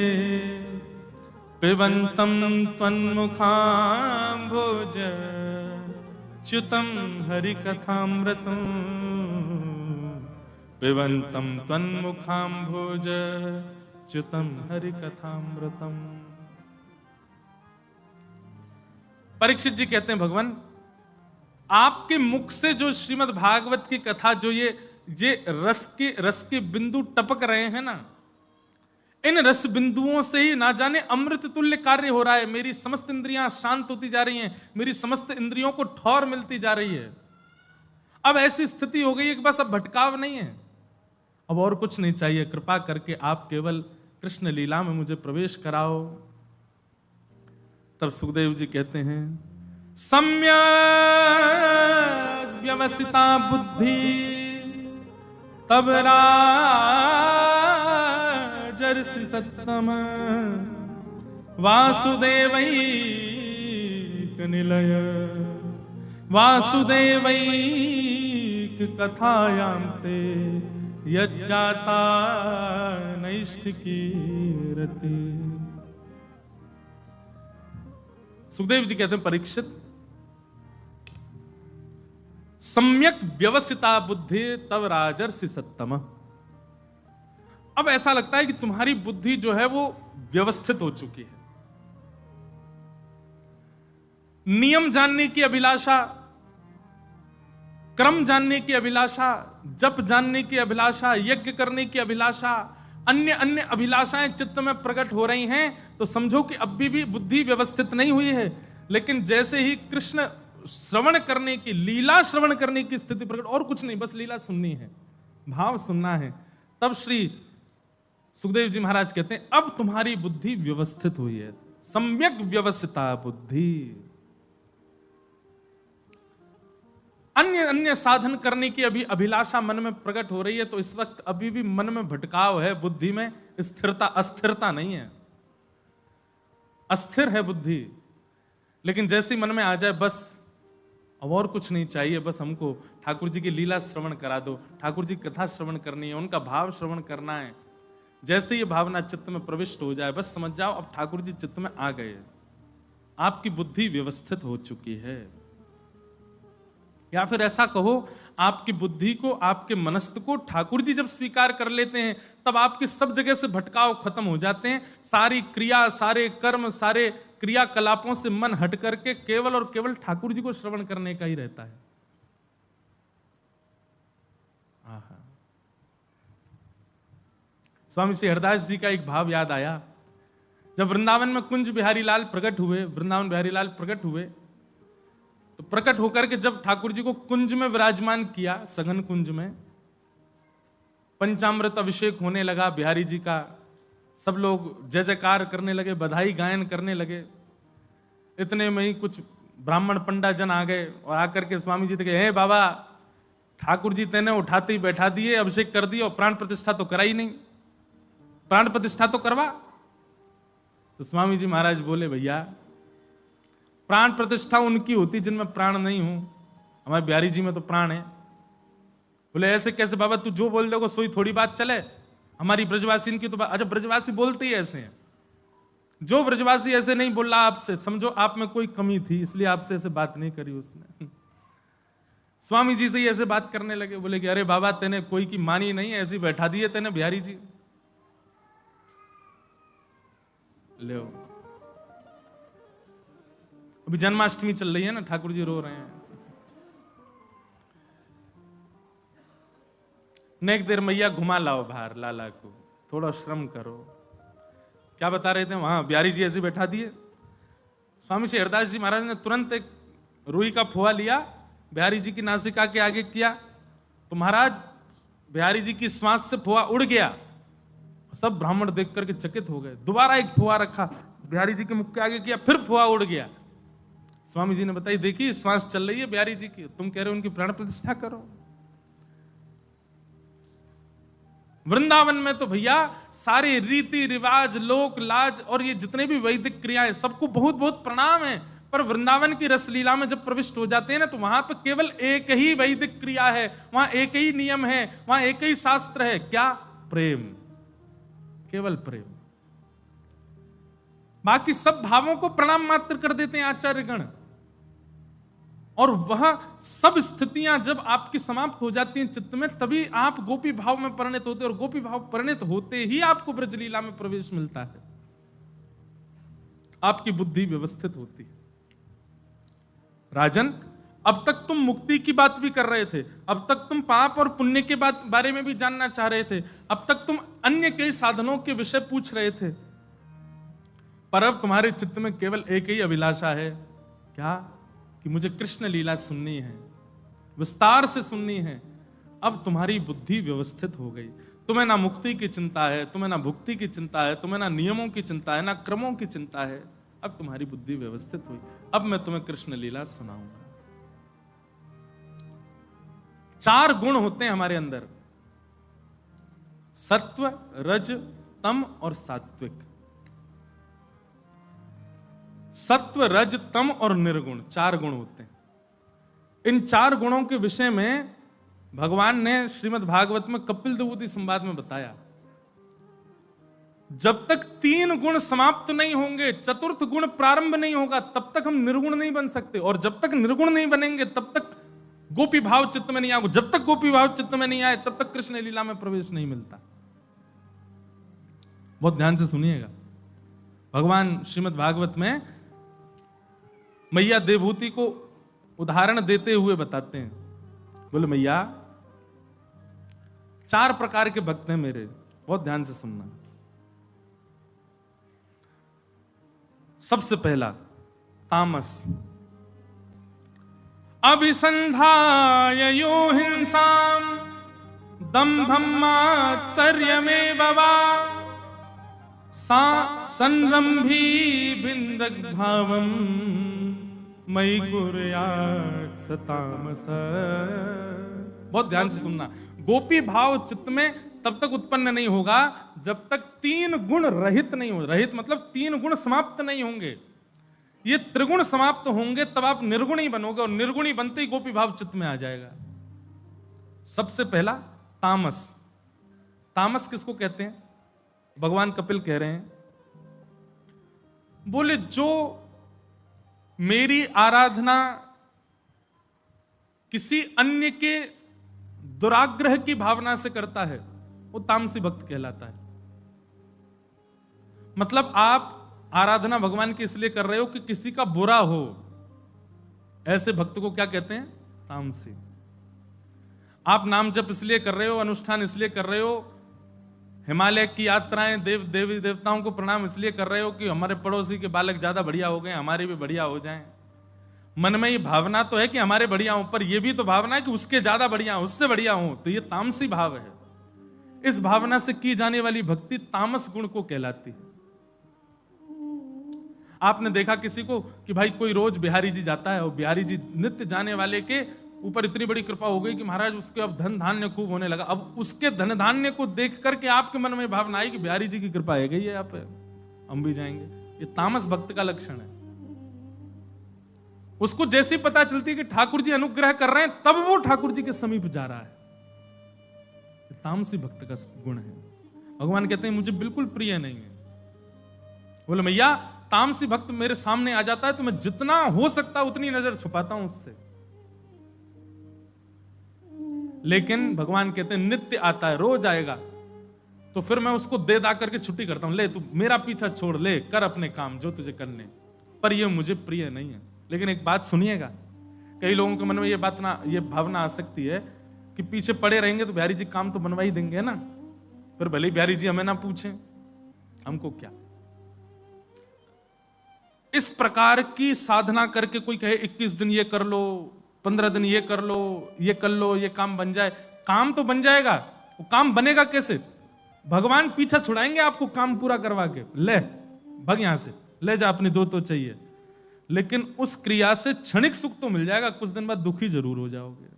पिबन्तं त्वन्मुखाम्भोज च्युतं हरिकथामृतं पिबन्तं त्वन्मुखाम्भोज च्युतं हरिकथामृतम्। परीक्षित जी कहते हैं भगवान, आपके मुख से जो श्रीमद् भागवत की कथा, जो ये रस के बिंदु टपक रहे हैं ना, इन रस बिंदुओं से ही ना जाने अमृत तुल्य कार्य हो रहा है। मेरी समस्त इंद्रियां शांत होती जा रही हैं, मेरी समस्त इंद्रियों को ठौर मिलती जा रही है। अब ऐसी स्थिति हो गई है कि बस अब भटकाव नहीं है, अब और कुछ नहीं चाहिए, कृपा करके आप केवल कृष्ण लीला में मुझे प्रवेश कराओ। तब सुखदेव जी कहते हैं, सम्यक व्यवसिता बुद्धि तब राजर्षि सत्तम वासुदेवैक निलय वासुदेवैक कथायां ते यज्जाता नैष्ठिकीरति। सुखदेव जी कहते हैं, परीक्षित, सम्यक व्यवसिता बुद्धि तव राजर्षि सत्तम। अब ऐसा लगता है कि तुम्हारी बुद्धि जो है वो व्यवस्थित हो चुकी है। नियम जानने की अभिलाषा, क्रम जानने की अभिलाषा, जप जानने की अभिलाषा, यज्ञ करने की अभिलाषा, अन्य अन्य अभिलाषाएं चित्त में प्रकट हो रही हैं, तो समझो कि अभी भी बुद्धि व्यवस्थित नहीं हुई है। लेकिन जैसे ही कृष्ण श्रवण करने की, लीला श्रवण करने की स्थिति प्रकट, और कुछ नहीं, बस लीला सुननी है, भाव सुनना है, तब श्री सुखदेव जी महाराज कहते हैं, अब तुम्हारी बुद्धि व्यवस्थित हुई है। सम्यक व्यवस्थिता बुद्धि। अन्य अन्य साधन करने की अभी अभिलाषा मन में प्रकट हो रही है, तो इस वक्त अभी भी मन में भटकाव है, बुद्धि में स्थिरता, अस्थिरता नहीं है, अस्थिर है बुद्धि। लेकिन जैसे मन में आ जाए, बस अब और कुछ नहीं चाहिए, बस हमको ठाकुर जी की लीला श्रवण करा दो, ठाकुर जी की कथा श्रवण करनी है, उनका भाव श्रवण करना है, जैसे ये भावना चित्त में प्रविष्ट हो जाए, बस समझ जाओ अब ठाकुर जी चित्त में आ गए, आपकी बुद्धि व्यवस्थित हो चुकी है। या फिर ऐसा कहो, आपकी बुद्धि को, आपके मनस्त को ठाकुर जी जब स्वीकार कर लेते हैं, तब आपकी सब जगह से भटकाव खत्म हो जाते हैं। सारी क्रिया, सारे कर्म, सारे क्रियाकलापों से मन हट करके केवल और केवल ठाकुर जी को श्रवण करने का ही रहता है। स्वामी श्री हरदास जी का एक भाव याद आया। जब वृंदावन में कुंज बिहारी लाल प्रकट हुए, वृंदावन बिहारी लाल प्रकट हुए, तो प्रकट होकर के जब ठाकुर जी को कुंज में विराजमान किया, सघन कुंज में पंचामृत अभिषेक होने लगा बिहारी जी का, सब लोग जय जयकार करने लगे, बधाई गायन करने लगे। इतने में ही कुछ ब्राह्मण पंडा जन आ गए और आकर के स्वामी जी कहे, हे बाबा, ठाकुर जी तेने उठाते ही बैठा दिए, अभिषेक कर दिया और प्राण प्रतिष्ठा तो करा ही नहीं, प्राण प्रतिष्ठा तो करवा। तो स्वामी जी महाराज बोले, भैया प्राण प्रतिष्ठा उनकी होती जिनमें प्राण नहीं हो, हमारे बिहारी जी में तो प्राण है। बोले ऐसे कैसे बाबा, तू जो बोल दोगे सोई थोड़ी बात चले, हमारी ब्रजवासी इनकी तो बात। अच्छा, ब्रजवासी बोलते ही ऐसे हैं, जो ब्रजवासी ऐसे नहीं बोल रहा आपसे, समझो आप में कोई कमी थी, इसलिए आपसे ऐसे बात नहीं करी उसने। स्वामी जी से ही ऐसे बात करने लगे, बोले कि अरे बाबा तेने कोई की मानी नहीं, ऐसी बैठा दिए तेने बिहारी जी। ले अभी जन्माष्टमी चल रही है ना, ठाकुर जी रो रहे हैं, नेक देर मैया घुमा लाओ बाहर लाला को, थोड़ा श्रम करो। क्या बता रहे थे वहां, बिहारी जी ऐसे बैठा दिए। स्वामी श्री हरदास जी महाराज ने तुरंत एक रुई का फुआ लिया, बिहारी जी की नासिका के आगे किया, तो महाराज बिहारी जी की श्वास से फुआ उड़ गया। सब ब्राह्मण देख करके चकित हो गए। दोबारा एक फुआ रखा, बिहारी जी के मुख के आगे किया, फिर फुआ उड़ गया। स्वामी जी ने बताई, देखिए श्वास चल रही है बिहारी जी की, तुम कह रहे हो उनकी प्राण प्रतिष्ठा करो। वृंदावन में तो भैया सारे रीति रिवाज, लोक लाज और ये जितने भी वैदिक क्रियाएं, सबको बहुत बहुत प्रणाम है, पर वृंदावन की रसलीला में जब प्रविष्ट हो जाते हैं ना, तो वहां पर केवल एक ही वैदिक क्रिया है, वहां एक ही नियम है, वहां एक ही शास्त्र है। क्या? प्रेम, केवल प्रेम। बाकी सब भावों को प्रणाम मात्र कर देते हैं आचार्यगण। और वह सब स्थितियां जब आपकी समाप्त हो जाती हैं चित्त में, तभी आप गोपी भाव में परिणत होते हैं, और गोपी भाव परिणत होते ही आपको ब्रजलीला में प्रवेश मिलता है, आपकी बुद्धि व्यवस्थित होती है। राजन, अब तक तुम मुक्ति की बात भी कर रहे थे, अब तक तुम पाप और पुण्य के बारे में भी जानना चाह रहे थे, अब तक तुम अन्य कई साधनों के विषय पूछ रहे थे, पर अब तुम्हारे चित्त में केवल एक ही अभिलाषा है। क्या? कि मुझे कृष्ण लीला सुननी है, विस्तार से सुननी है। अब तुम्हारी बुद्धि व्यवस्थित हो गई। तुम्हें ना मुक्ति की चिंता है, तुम्हें ना भुक्ति की चिंता है, तुम्हें ना नियमों की चिंता है, ना क्रमों की चिंता है। अब तुम्हारी बुद्धि व्यवस्थित हुई। अब मैं तुम्हें कृष्ण लीला सुनाऊंगा। 4 गुण होते हैं हमारे अंदर, सत्व, रज, तम और सात्विक। सत्व, रज, तम और निर्गुण 4 गुण होते हैं। इन 4 गुणों के विषय में भगवान ने श्रीमद् भागवत में कपिल विभूति संवाद में बताया, जब तक 3 गुण समाप्त नहीं होंगे, चतुर्थ गुण प्रारंभ नहीं होगा, तब तक हम निर्गुण नहीं बन सकते। और जब तक निर्गुण नहीं बनेंगे तब तक गोपी भाव चित्त में नहीं आएगा। जब तक गोपी भाव चित्त में नहीं आए तब तक कृष्ण लीला में प्रवेश नहीं मिलता। बहुत ध्यान से सुनिएगा। भगवान श्रीमद् भागवत में मैया देवहूति को उदाहरण देते हुए बताते हैं, बोले मैया 4 प्रकार के भक्त हैं मेरे, बहुत ध्यान से सुनना। सबसे पहला तामस, अभिसंधाय यो हिंसाम दंभं मात्सर्यमेव वा संरंभी भिन्नग भावम मयि कुर्यात् स तामस। बहुत ध्यान से सुनना। गोपी भाव चित्त में तब तक उत्पन्न नहीं होगा जब तक 3 गुण रहित नहीं हो। रहित मतलब 3 गुण समाप्त नहीं होंगे। ये त्रिगुण समाप्त होंगे तब आप निर्गुणी बनोगे, और निर्गुणी बनते ही गोपी भाव चित्त में आ जाएगा। सबसे पहला तामस। तामस किसको कहते हैं? भगवान कपिल कह रहे हैं, बोले जो मेरी आराधना किसी अन्य के दुराग्रह की भावना से करता है वो तामसी भक्त कहलाता है। मतलब आप आराधना भगवान की इसलिए कर रहे हो कि किसी का बुरा हो, ऐसे भक्त को क्या कहते हैं? तामसी। आप नाम जप इसलिए कर रहे हो, अनुष्ठान इसलिए कर रहे हो, हिमालय की यात्राएं, देवी देवताओं को प्रणाम इसलिए कर रहे हो कि हमारे पड़ोसी के बालक ज्यादा बढ़िया हो गए, हमारे भी बढ़िया हो जाएं। मन में ये भावना तो है कि हमारे बढ़िया हो, पर यह भी तो भावना है कि उसके ज्यादा बढ़िया हो, उससे बढ़िया हो। तो ये तामसी भाव है। इस भावना से की जाने वाली भक्ति तामस गुण को कहलाती है। आपने देखा किसी को कि भाई कोई रोज बिहारी जी जाता है और बिहारी जी नित्य जाने वाले के ऊपर इतनी बड़ी कृपा हो गई कि महाराज उसके अब धन धान्य खूब होने लगा। अब उसके धन धान्य को देख करके आपके मन में भावना आई कि बिहारी जी की कृपा है गई है, आप हम भी जाएंगे। ये तामस भक्त का लक्षण है। उसको जैसी पता चलती है कि ठाकुर जी अनुग्रह कर रहे हैं, तब वो ठाकुर जी के समीप जा रहा है। तामसी भक्त का गुण है। भगवान कहते हैं मुझे बिल्कुल प्रिय नहीं है। बोले मैया तामसी भक्त मेरे सामने आ जाता है तो मैं जितना हो सकता उतनी नजर छुपाता हूं उससे, लेकिन भगवान कहते हैं नित्य आता है, रोज आएगा, तो फिर मैं उसको दे दा करके छुट्टी करता हूं। ले तू मेरा पीछा छोड़, ले कर अपने काम जो तुझे करने, पर यह मुझे प्रिय नहीं है। लेकिन एक बात सुनिएगा, कई लोगों के मन में ये भावना आ सकती है कि पीछे पड़े रहेंगे तो बिहारी जी काम तो बनवा ही देंगे ना, फिर भले बिहारी जी हमें ना पूछें, हमको क्या। इस प्रकार की साधना करके कोई कहे 21 दिन ये कर लो, 15 दिन ये कर लो, ये कर लो, ये काम बन जाए। काम तो बन जाएगा, वो काम बनेगा कैसे? भगवान पीछा छुड़ाएंगे आपको काम पूरा करवा के, ले भग यहां से, ले जा अपनी 2 तो चाहिए। लेकिन उस क्रिया से क्षणिक सुख तो मिल जाएगा, कुछ दिन बाद दुखी जरूर हो जाओगे।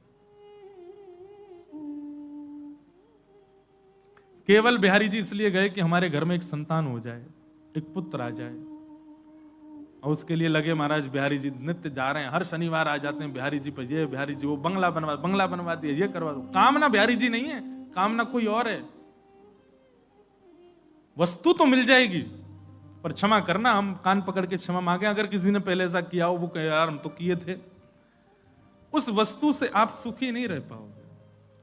केवल बिहारी जी इसलिए गए कि हमारे घर में एक संतान हो जाए, एक पुत्र आ जाए, और उसके लिए लगे महाराज बिहारी जी नित्य जा रहे हैं, हर शनिवार आ जाते हैं बिहारी जी पर, ये बिहारी जी वो बंगला बनवा दिया, ये करवा दो। कामना बिहारी जी नहीं है, कामना कोई और है। वस्तु तो मिल जाएगी, पर क्षमा करना, हम कान पकड़ के क्षमा मांगे अगर किसी ने पहले ऐसा किया हो, वो कहे यार हम तो किए थे। उस वस्तु से आप सुखी नहीं रह पाओगे,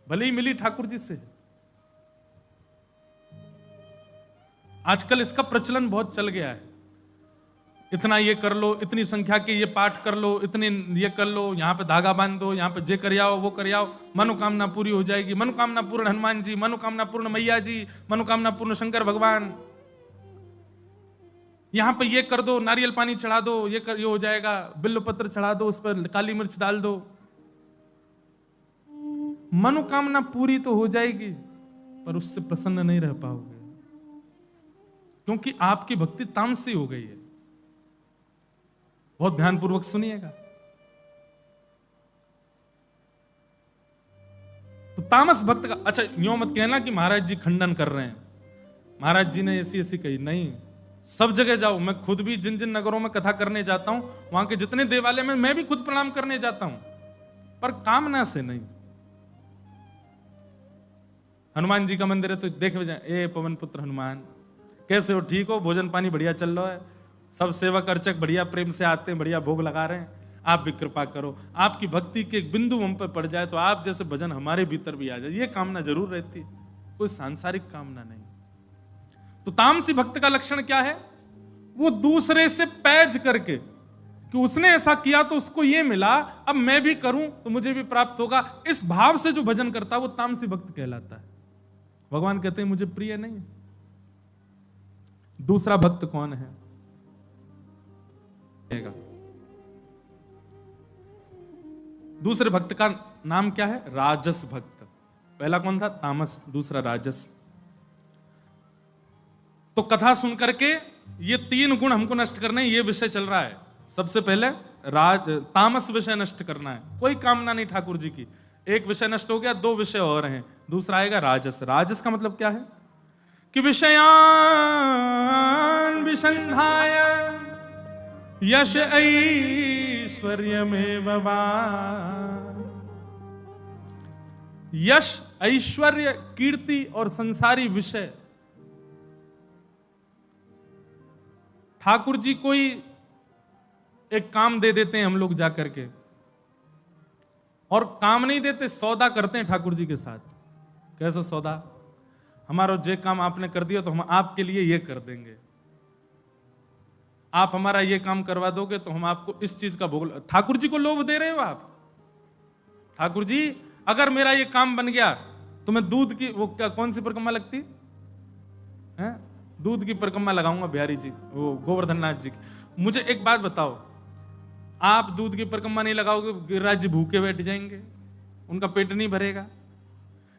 भले ही मिली ठाकुर जी से। आजकल इसका प्रचलन बहुत चल गया है, इतना ये कर लो, इतनी संख्या के ये पाठ कर लो, इतने ये कर लो, यहाँ पे धागा बांध दो, यहाँ पे जे कर आओ वो कर आओ, मनोकामना पूरी हो जाएगी। मनोकामना पूर्ण हनुमान जी, मनोकामना पूर्ण मैया जी, मनोकामना पूर्ण शंकर भगवान। यहाँ पे ये कर दो, नारियल पानी चढ़ा दो, ये हो जाएगा, बिल्व पत्र चढ़ा दो, उस पर काली मिर्च डाल दो। मनोकामना पूरी तो हो जाएगी पर उससे प्रसन्न नहीं रह पाओगे, क्योंकि आपकी भक्ति तामसी हो गई है। बहुत ध्यानपूर्वक सुनिएगा। तो तामस भक्त का, अच्छा यूं मत कहना कि महाराज जी खंडन कर रहे हैं, महाराज जी ने ऐसी ऐसी कही, नहीं। सब जगह जाओ, मैं खुद भी जिन जिन नगरों में कथा करने जाता हूं वहां के जितने देवालय में मैं भी खुद प्रणाम करने जाता हूं, पर कामना से नहीं। हनुमान जी का मंदिर है तो देख जाए, ए पवन पुत्र हनुमान कैसे हो, ठीक हो, भोजन पानी बढ़िया चल रहा है, सब सेवक अर्चक बढ़िया प्रेम से आते हैं, बढ़िया भोग लगा रहे हैं, आप भी कृपा करो, आपकी भक्ति के एक बिंदु हम पर पड़ जाए तो आप जैसे भजन हमारे भीतर भी आ जाए, ये कामना जरूर रहती है, कोई सांसारिक कामना नहीं। तो तामसी भक्त का लक्षण क्या है? वो दूसरे से पैज करके कि उसने ऐसा किया तो उसको ये मिला, अब मैं भी करूं तो मुझे भी प्राप्त होगा, इस भाव से जो भजन करता है वो तामसी भक्त कहलाता है। भगवान कहते हैं मुझे प्रिय नहीं। दूसरा भक्त कौन है? दूसरे भक्त का नाम क्या है? राजस भक्त। पहला कौन था? तामस, दूसरा राजस। तो कथा सुन करके ये तीन गुण हमको नष्ट करने, ये विषय चल रहा है। सबसे पहले तामस विषय नष्ट करना है, कोई कामना नहीं ठाकुर जी की। एक विषय नष्ट हो गया, दो विषय और हैं, दूसरा आएगा राजस। राजस का मतलब क्या है? कि विषयान विसंधाय यश ऐश्वर्यमेव वा। यश, ऐश्वर्य, कीर्ति और संसारी विषय। ठाकुर जी कोई एक काम दे देते हैं हम लोग जाकर के, और काम नहीं देते, सौदा करते हैं ठाकुर जी के साथ। कैसा सौदा? हमारा जे काम आपने कर दिया तो हम आपके लिए ये कर देंगे, आप हमारा ये काम करवा दोगे तो हम आपको इस चीज का भोग। ठाकुर जी को लोभ दे रहे हो आप। ठाकुर जी अगर मेरा ये काम बन गया तो मैं दूध की, वो क्या कौन सी परिक्रमा लगती है, दूध की परिक्रमा लगाऊंगा बिहारी जी, वो गोवर्धन नाथ जी की। मुझे एक बात बताओ, आप दूध की परिक्रमा नहीं लगाओगे, गिरिराज जी भूखे बैठ जाएंगे, उनका पेट नहीं भरेगा?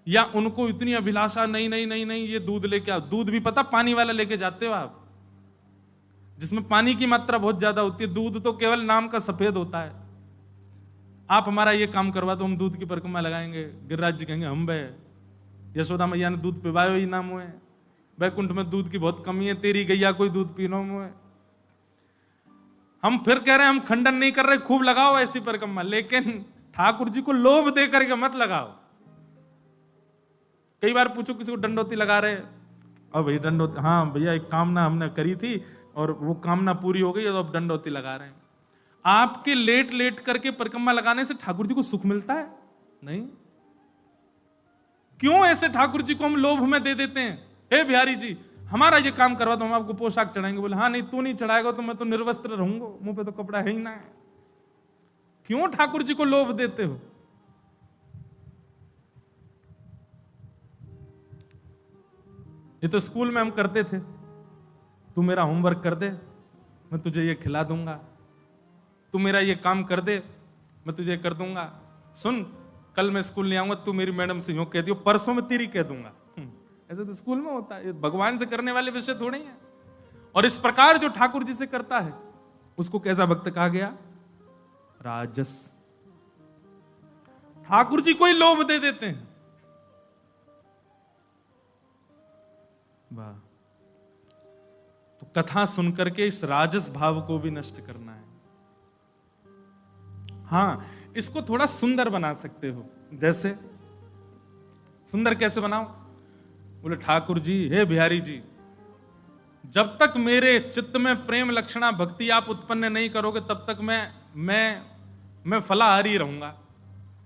या उनको इतनी अभिलाषा, नहीं नहीं नहीं नहीं ये दूध लेके आओ। दूध भी पता पानी वाला लेके जाते हो आप, जिसमें पानी की मात्रा बहुत ज्यादा होती है। दूध तो केवल नाम का सफेद होता है। आप हमारा ये काम करवा दो, हम दूध की परिक्रमा लगाएंगे। गिरिराज जी कहेंगे हम बे, यशोदा मैया ने दूध पिवायो ही ना मुए, बैकुंठ में दूध की बहुत कमी है, तेरी गैया कोई दूध पीनो मुए। हम फिर कह रहे हैं हम खंडन नहीं कर रहे, खूब लगाओ ऐसी परिक्रमा, लेकिन ठाकुर जी को लोभ दे करके मत लगाओ। कई बार पूछो किसी को दंडोती लगा रहे, और भाई दंडोती, हाँ भैया एक कामना हमने करी थी और वो कामना पूरी हो गई तो अब दंडोती लगा रहे हैं। आपके लेट लेट करके परिक्रमा लगाने से ठाकुर जी को सुख मिलता है? नहीं। क्यों ऐसे ठाकुर जी को हम लोभ में दे देते हैं? हे बिहारी जी हमारा ये काम करवा दो, हम आपको पोशाक चढ़ाएंगे। बोले हाँ नहीं, तू नहीं चढ़ाएगा तो मैं तो निर्वस्त्र रहूंगा, मुंह पे तो कपड़ा है ही ना है। क्यों ठाकुर जी को लोभ देते हो? ये तो स्कूल में हम करते थे, तू मेरा होमवर्क कर दे मैं तुझे ये खिला दूंगा, तू मेरा ये काम कर दे मैं तुझे कर दूंगा। सुन कल मैं स्कूल नहीं आऊंगा, तू मेरी मैडम से यूं कह दियो, परसों मैं तेरी कह दूंगा। ऐसे तो स्कूल में होता है, भगवान से करने वाले विषय थोड़े ही है। और इस प्रकार जो ठाकुर जी से करता है उसको कैसा भक्त कहा गया? राजस। ठाकुर जी को ही लोभ दे देते हैं। वाह। तो कथा सुनकर के इस राजस भाव को भी नष्ट करना है। हाँ, इसको थोड़ा सुंदर बना सकते हो। जैसे सुंदर कैसे बनाओ? बोले ठाकुर जी, हे बिहारी जी, जब तक मेरे चित्त में प्रेम लक्षणा भक्ति आप उत्पन्न नहीं करोगे तब तक मैं फलाहारी रहूंगा।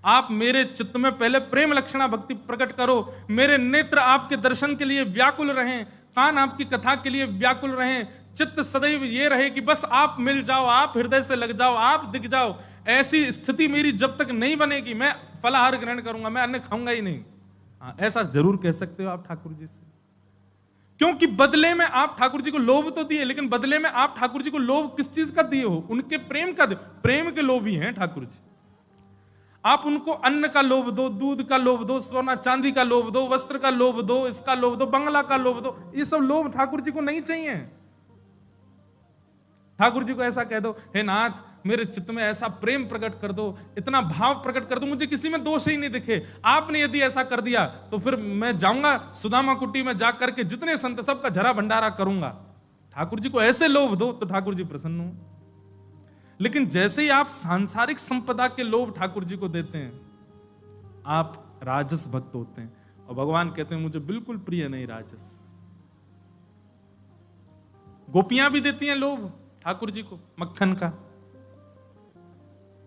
आप मेरे चित्त में पहले प्रेम लक्षणा भक्ति प्रकट करो, मेरे नेत्र आपके दर्शन के लिए व्याकुल रहें, कान आपकी कथा के लिए व्याकुल रहें, चित्त सदैव ये रहे कि बस आप मिल जाओ, आप हृदय से लग जाओ, आप दिख जाओ। ऐसी स्थिति मेरी जब तक नहीं बनेगी मैं फलाहार ग्रहण करूंगा, मैं अन्न खाऊंगा ही नहीं। हाँ, ऐसा जरूर कह सकते हो आप ठाकुर जी से, क्योंकि बदले में आप ठाकुर जी को लोभ तो दिए, लेकिन बदले में आप ठाकुर जी को लोभ किस चीज का दिए हो? उनके प्रेम का दिए। प्रेम के लोभी हैं ठाकुर जी। आप उनको अन्न का लोभ दो, दूध का लोभ दो, सोना चांदी का लोभ दो, वस्त्र का लोभ दो, इसका लोभ दो, बंगला का लोभ दो, ये सब लोभ ठाकुर जी को नहीं चाहिए। ठाकुर जी को ऐसा कह दो, हे नाथ मेरे चित्त में ऐसा प्रेम प्रकट कर दो, इतना भाव प्रकट कर दो, मुझे किसी में दोष ही नहीं दिखे। आपने यदि ऐसा कर दिया तो फिर मैं जाऊंगा सुदामा कुटी में जाकर के जितने संत सबका झरा भंडारा करूंगा। ठाकुर जी को ऐसे लोभ दो तो ठाकुर जी प्रसन्न हो। लेकिन जैसे ही आप सांसारिक संपदा के लोभ ठाकुर जी को देते हैं, आप राजस भक्त होते हैं। और भगवान कहते हैं मुझे बिल्कुल प्रिय नहीं राजस। गोपियां भी देती हैं लोभ ठाकुर जी को मक्खन का,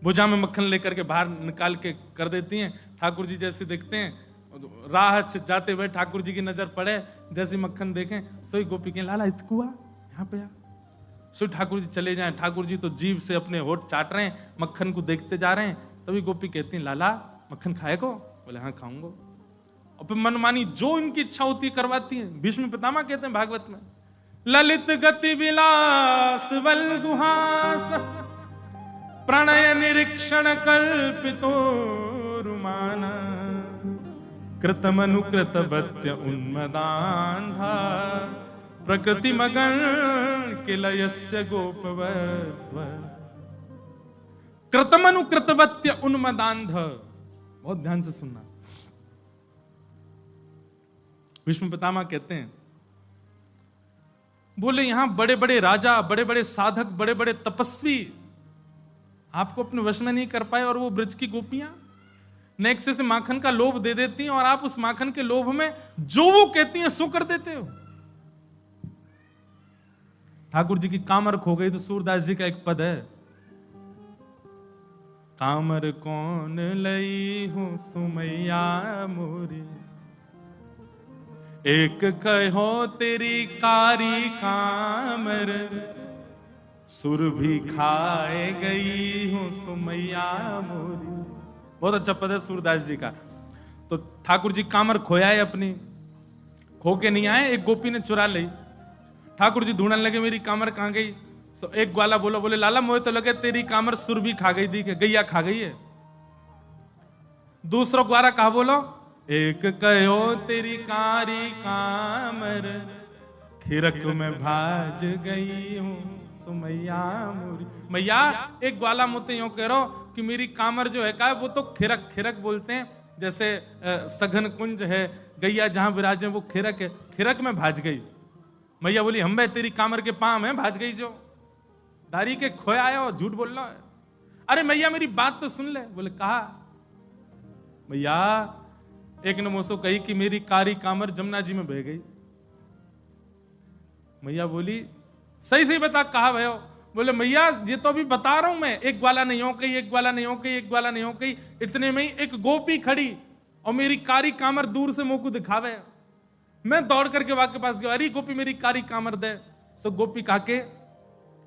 भुजा में मक्खन लेकर के बाहर निकाल के कर देती हैं। ठाकुर जी जैसे देखते हैं, राह जाते हुए ठाकुर जी की नजर पड़े, जैसे मक्खन देखें सोई गोपी के लाला इतकुआ यहाँ पे आ। सो ठाकुर जी चले जाएं, ठाकुर जी तो जीभ से अपने होठ चाट रहे हैं, मक्खन को देखते जा रहे हैं। तभी गोपी कहती हैं लाला मक्खन खाए को? बोले हाँ खाऊंगा। और फिर मनमानी जो इनकी इच्छा होती है करवाती है। भीष्म पितामह कहते हैं भागवत में, ललित गति विलास वल गुहास प्रणय निरीक्षण कल्पितो रुमान कृतमनुकृत वत्य उन्मदान्धा प्रकृति मगन किलयस्य गोपवत्व। कृतमनुकृतवत्य उन्मदान्ध, बहुत ध्यान से सुनना। विष्णु पितामह कहते हैं, बोले यहां बड़े बड़े राजा, बड़े बड़े साधक, बड़े बड़े तपस्वी आपको अपने वश में नहीं कर पाए, और वो ब्रज की गोपियां नेक्से से माखन का लोभ दे देती हैं, और आप उस माखन के लोभ में जो वो कहती हैं सो कर देते हो। ठाकुर जी की कामर खो गई तो सूरदास जी का एक पद है, कामर कौन लई हूं सुमैया मोरी, एक कहो तेरी कारी कामर, सुर भी खाए गई हूं सुमैया मोरी। बहुत अच्छा पद है सूरदास जी का। तो ठाकुर जी कामर खोया है अपनी, खो के नहीं आए, एक गोपी ने चुरा ली। ठाकुर जी ढूंढने लगे मेरी कामर कहां गई। तो एक ग्वाला बोले लाला मुझे तो लगे तेरी कामर सुर भी खा गई थी, गैया खा गई है। दूसरा ग्वाला कहा बोलो, एक कहो तेरी कारी कामर, खिरक में भाज गई हूं सुमैया मोरी। मैया एक ग्वाला मुझे यूं कह रहो कि मेरी कामर जो है का वो तो खिरक, खिरक बोलते हैं, जैसे सघन कुंज है, गैया जहां विराजे वो खिरक है, खिरक में भाज गई। मैया बोली हम तेरी कामर के पाम है भाज गई, जो दारी के खोया आया और झूठ बोल रहा है। अरे मैया मेरी बात तो सुन ले। बोले कहा मैया, एक ने मुझसे कही कि मेरी कारी कामर जमुना जी में बह गई। मैया बोली सही सही बता कहा भयो। बोले मैया ये तो अभी बता रहा हूं मैं, एक ग्वाला नहीं हो गई, एक ग्वाला नहीं हो गई, एक ग्वाला नहीं हो गई। इतने में ही एक गोपी खड़ी और मेरी कारी कामर दूर से मुंह को दिखावे। मैं दौड़ करके वहां के पास गया, अरे गोपी मेरी कारी कामर दे। तो गोपी काके,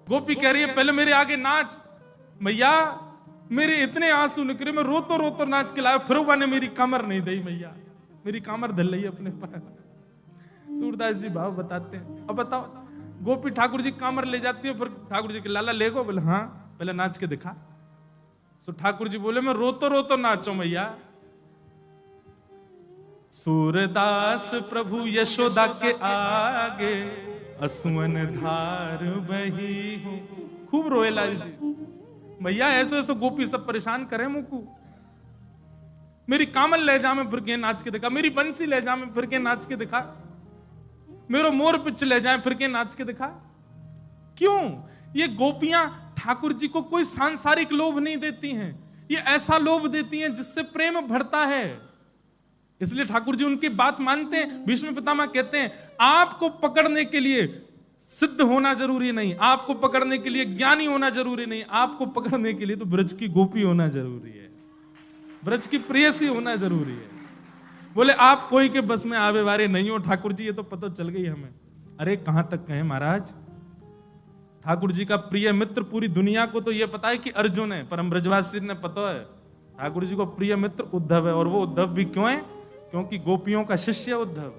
गोपी कह रही है पहले मेरे आगे नाच। मैया मेरे इतने आंसू निकले, मैं रोतो रोतो नाच के लाया, फिर वो ने मेरी कामर नहीं दी। मैया मेरी कामर धल रही अपने पास। सूरदास जी भाव बताते हैं। अब बताओ, गोपी ठाकुर जी कामर ले जाती है, फिर ठाकुर जी के लाला ले गो। बोले हाँ पहले नाच के दिखा। तो ठाकुर जी बोले मैं रोतो रोतो नाचो मैया। सूरदास प्रभु यशोदा के आगे असुवन धार बही हूं। खूब रोए लाल जी। भैया ऐसे ऐसे गोपी सब परेशान करे मुझको। मेरी कामल ले जा में फिर के नाच के दिखा, मेरी बंसी ले जा में फिर के नाच के दिखा, मेरा मोर पिच ले जाए फिर के नाच के दिखा। क्यों? ये गोपियां ठाकुर जी को कोई सांसारिक लोभ नहीं देती हैं, ये ऐसा लोभ देती हैं जिससे प्रेम बढ़ता है। इसलिए ठाकुर जी उनकी बात मानते हैं। भीष्म पितामह कहते हैं आपको पकड़ने के लिए सिद्ध होना जरूरी नहीं, आपको पकड़ने के लिए ज्ञानी होना जरूरी नहीं, आपको पकड़ने के लिए तो ब्रज की गोपी होना जरूरी है, ब्रज की प्रेयसी होना जरूरी है। बोले आप कोई के बस में आवे वारे नहीं हो ठाकुर जी, ये तो पता चल गई हमें। अरे कहां तक कहें महाराज, ठाकुर जी का प्रिय मित्र पूरी दुनिया को तो ये पता है कि अर्जुन है, पर हम ब्रजवासी ने पता है ठाकुर जी को प्रिय मित्र उद्धव है। और वो उद्धव भी क्यों है? क्योंकि गोपियों का शिष्य उद्धव।